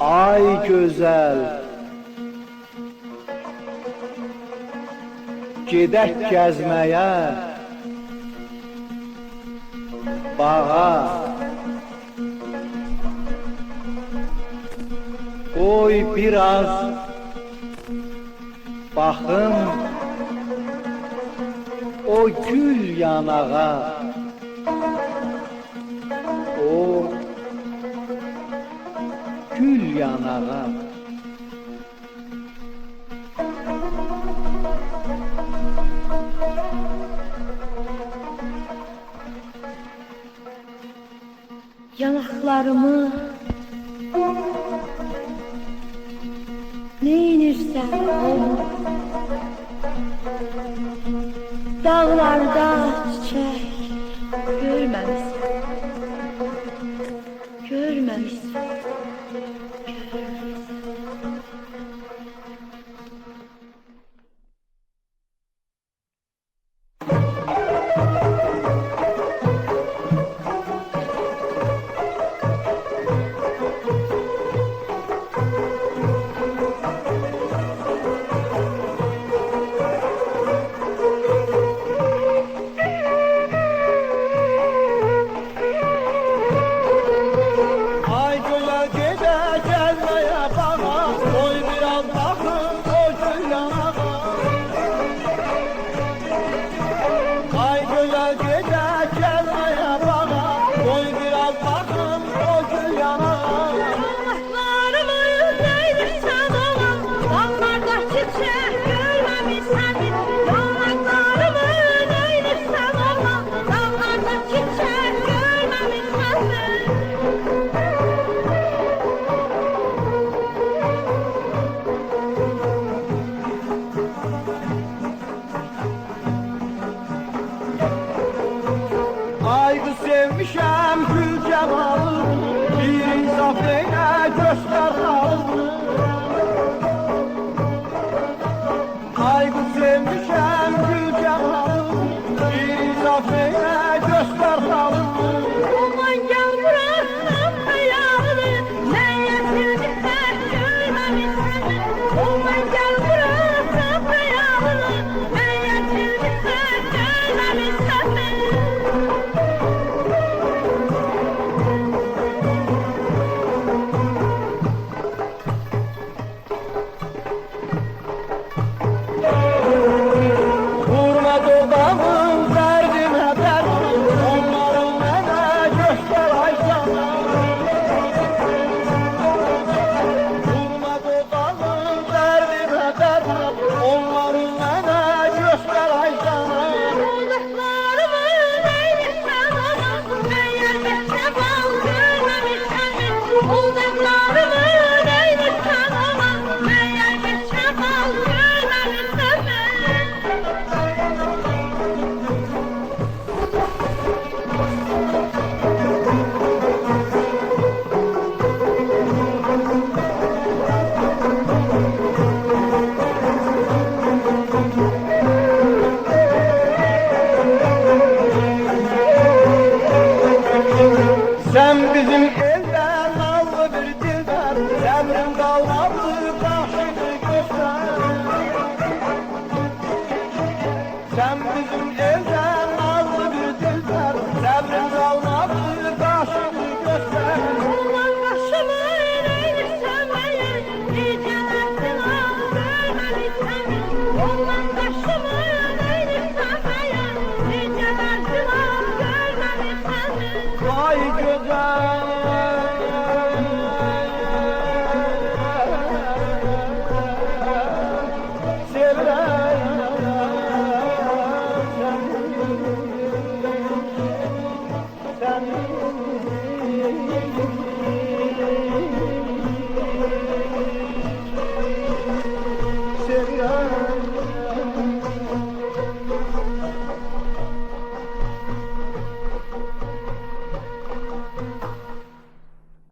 Ay güzel, gedək gəzməyə, bağa. Qoy biraz baxım o gül yanağa, o gül yanağa. Yanaklarımı neynirsən oğlum? Dağlarda çiçek görməmişsən, görməmişsən. Sevmişəm gül cəmalını, bir insaf eynə göstər halını. Ayqı sevmişəm gül cəmalını, bir insaf eynə göstər halını. Aman gel bıraksam ayağını, mən yetirmişəm görməmişsən. Aman gel bıraksam ayağını, mən yetirmişəm görməmişsən. Sen bizim